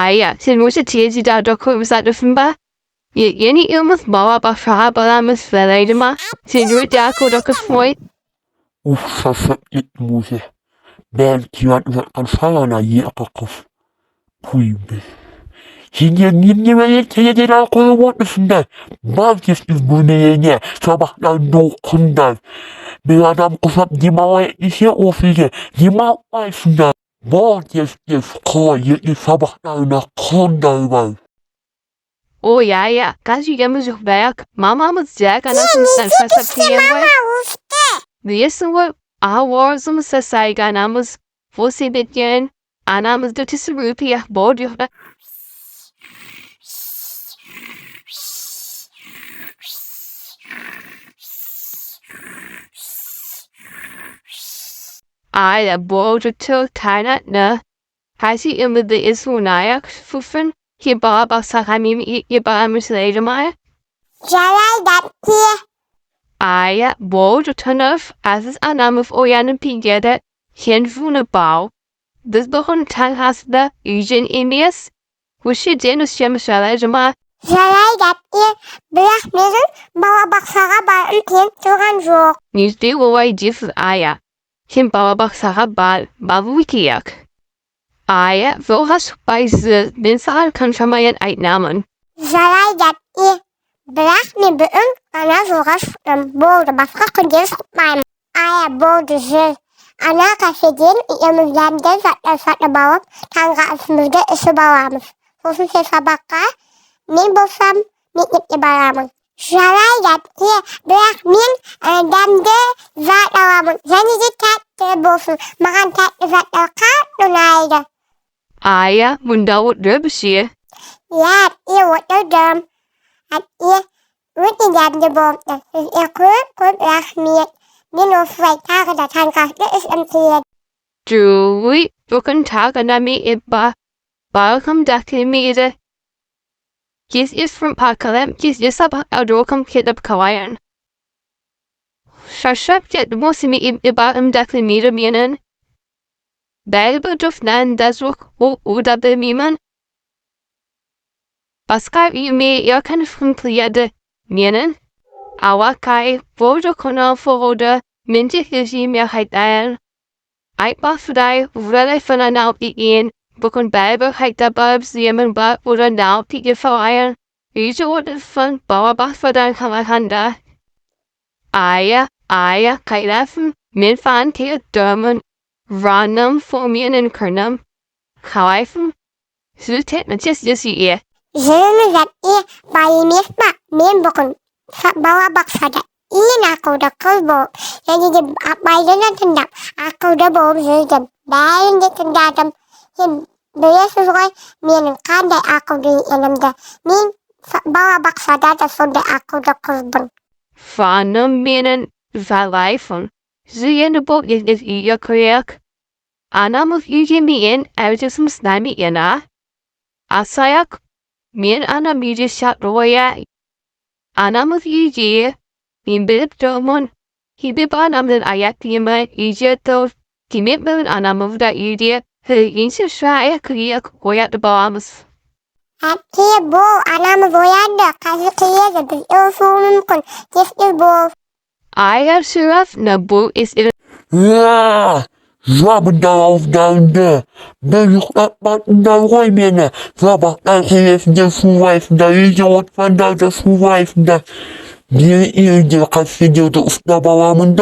Aya, sen moesten tijji daar doch komen zaten van ba. Je niet iemand bouwen bij verhaal verleden maar. Sen doet daar ook doch eens mooi. Sasap itmuusi belkiwan alfalana yiqaquf kuybe Sinyanimnimaya tayadira koyuwatısında Balkis izbuneyene sabahtan doğukundan Bir adam kusap dimavaya işe ofise dimavayısında Balkis koyu sabahtan kondan var Oh ja, ganz jammer zo werk. Mama moet zeggen dat ze zijn vast op de eerste woord, was om te zeggen namens você bedien, namens de tisserupia, bordjorde. De bordje til tegnet ne. Hij zie immer de is unayak fuffen. Je baba sahamim je baba misleden mij. Jalai dat hier. Ja, bordje tenuf, als het aannamen of ojanen pigede, geen voene bouw. Dus begon tanghasde, ujen imias. Hoe je denus jemseleden maar. Jalai dat hier. Belag midden, bawa baksara bal een teen turan jook. Nieuws die wij jif ja. Geen baba baksara bal, babu wikiak. Ja, volgens bij ze mensen kan je uitnamen. Jalai dat hier. Belag me beun, ana zoras een bode bafrakken des op mijn. Aya bode ze. Ana kasedin, iemand landen zat de bouw, tanga als moeder is de bouwamers. Volgens ze sabaka, niet bosam, niet de bouwamers. Jalai dat hier, belag min, en dan de zat de bouwamers. Zijn die tijd te boven, maar aan tijd zat elkaar te leiden. Ja, wonder wat er bezier. Ja, je wordt er dom. Het je wordt niet aan de boom. Dus je kunt belag meer. Min of wij tagen dat han kracht is een tier. Doei, bukken tagen naar me ibba. Balkam daklimide. Kies is from pakalem, kies is op outdoorkom kid op kawayan. Shashap jet mosi me ibba daklimide mienen. Belbe duf nan dasuk wo udabe miman. Baskar me kan from pliade mienen. Awakai, wodo konal forode, minti hiji meerheid aan. Uitbach verdij, vrede van een nauw die Bukun belbe heit dabei ziemen ba oder nauw die gefeiern. Diese worden van bouwbach verdijn gaan handa. Aya, kailafen, min van te durmen. Ranum voor mien en kernum. Kauifen. Zultet met just je. Zullen dat je bij je misma min bokken. Bawa baksada. Iyan ako da kalbo. Jadi de abaydan na tandap. Ako da boom zildam. Bayan de tandadam. Yan baya susukai min kada ako di ilam da. Min bawa baksada da so da ako da kalbon. Vanum minen valijfen. Zie je de boot is je krijg. Anam of je mien uit is snijmi ina. Asayak. Min anam je shot roya. Anam of je. Min bilip domon. Hibib anam den ayak dima je to. Kimit ben anam of da je. Inse shaya kriyak hoyat de bombs. Het hier bo anam voyada. Kazi kriya de ilfum kon. Kif il bo. Aya suraf na bo is it. Ja, zabendaalfduinde. Ben je dat wat nou gooi menen. Zabachtan heeft de verwijfende. Je wordt van de verwijfende. Die eerder gefideelde of de balamen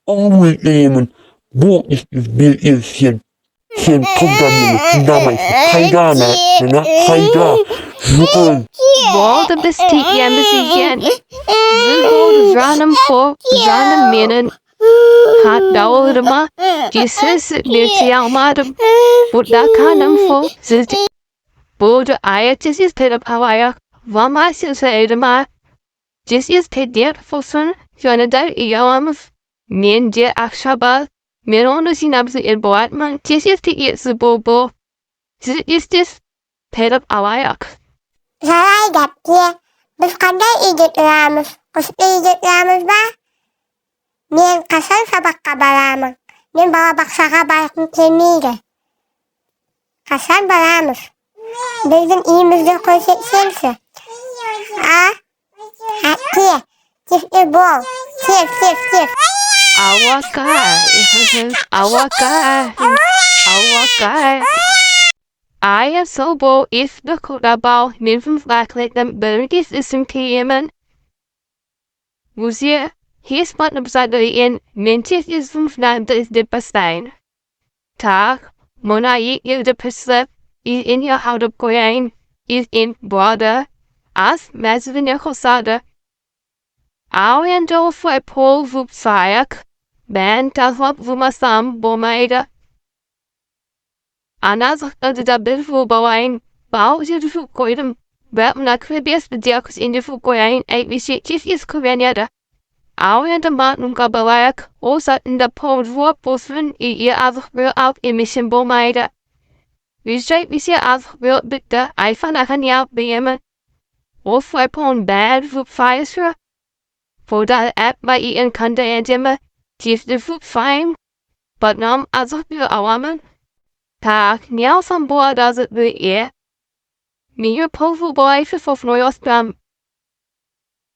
alweer nemen. Boot is weer eerst Geen programma, damai, kaidana, na kaida, zoeken. Wal de bestie embassy Zilgold ranum voor, ranum menen. Hat dauwde ma, die sis mirti almadum. Wat da kanum voor, zit. Bode ayatjes is pet op Hawaii. Wama is edema. Jis is pet dier fosun, jona dar iawamuf. Min dier akshabal. Min ono sinabse il boatman, jis is te ietse bobo. Zit is dis pet op Hawaii. Jalai dat je. Beskanda idet ramus. Kus idet ramus ba? Min kasal sabak kabalamang. Min bawa baksa kabalak mkemide. Kasal balamus. Bizim iyimizde konuşuyorsun. Here. Give the ball. Here. Awaka. I am so bold if the Kodabal Nivum Blacklet them Bergis is in Yemen. Wuzia, he's part of the in Mintis is from is the Pastein. Tag, Mona you the Peslep, is in your house of Koyain, is in Border, as Mazvin Hosada. Our and all for a pole vup sayak, ban Tazwap Vumasam Bomaida. Anaz the beautiful Bowain, bow to the food coitum, but not crebius the diacs in the food coin, a visit is Koreanada. Our and the mountain gabalayak, also in the pole war postman, ear as real out emission Bomaida. We straight we see as real bitter, I found a honey out behemoth. Wolf weapon bad food fire. For that app by Ian Kanda and Gemma, give the food fine, but nam as of your awaman. Tak, now some boy does it the ear. Me your powerful boy for Noyo spam.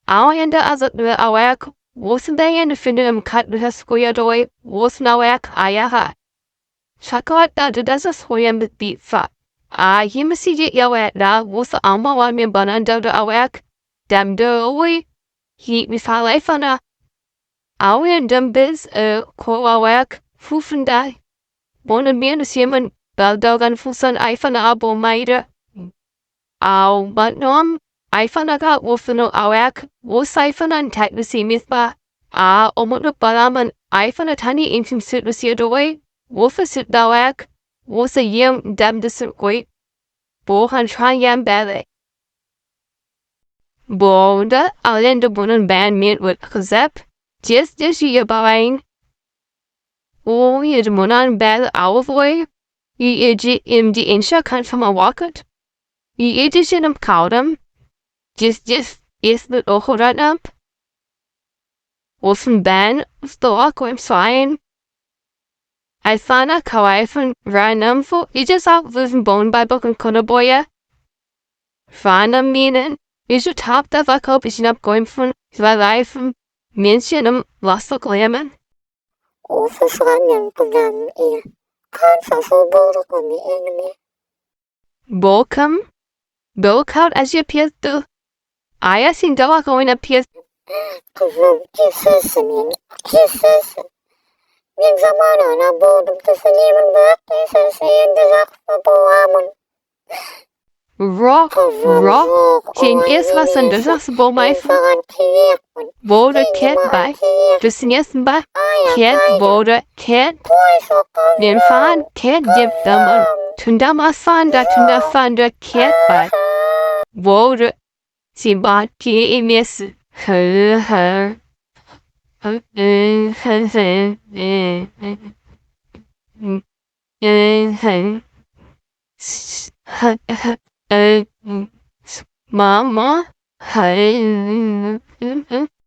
Our end as it the awak, wasn't they and the finum cut the square doy, was no wak, ayaha. Shakot that does a swim with beat fat. Him see it yawak da was the alma one me bananda the awak. Damn do away. He mis ha life on a. Our and dumb biz ko awak, foofen die. One and me and the seaman. Beldog and Fusan Ifana Abo Maida. Ow, but no, Ifana got Wolfano Awak, Wolfifan and Tag the Seamithba. Omono Balaman, Ifana Tani Intim Sit the Seadoy, Wolfasit Dawak, was a young damn distant great. Bohan try yam ballet. Boda, I'll end the Bonan band meet with Kazep. Just this year, Bawain. Oh, you're the Monan bad our boy. Im die Inscha kann von mal walket. Edition am Kaudam. Just ist mit auch right up. Wolfen ban, Stork im Svein. I found a kawaii von random for just out with bone by book and Konaboya. Find a meaning. Is your top that I hope is not going from my life. Mention lost the glamour. Overslaan program eer. Kan van voorbeelden kom je in me. Bolcom? Bolkout as je peers do. I seen Doa going up here. Gewoon Jesus. Min zamana na bodem te vernemen werknemen en de zaak van boamen. Rock. King is was in the Zasbo my Border cat by. Just yes by. Cat border cat. Then find cat dip them. Tundama fanda tunda fanda cat by. Border. Si ba ki miss her. Mama,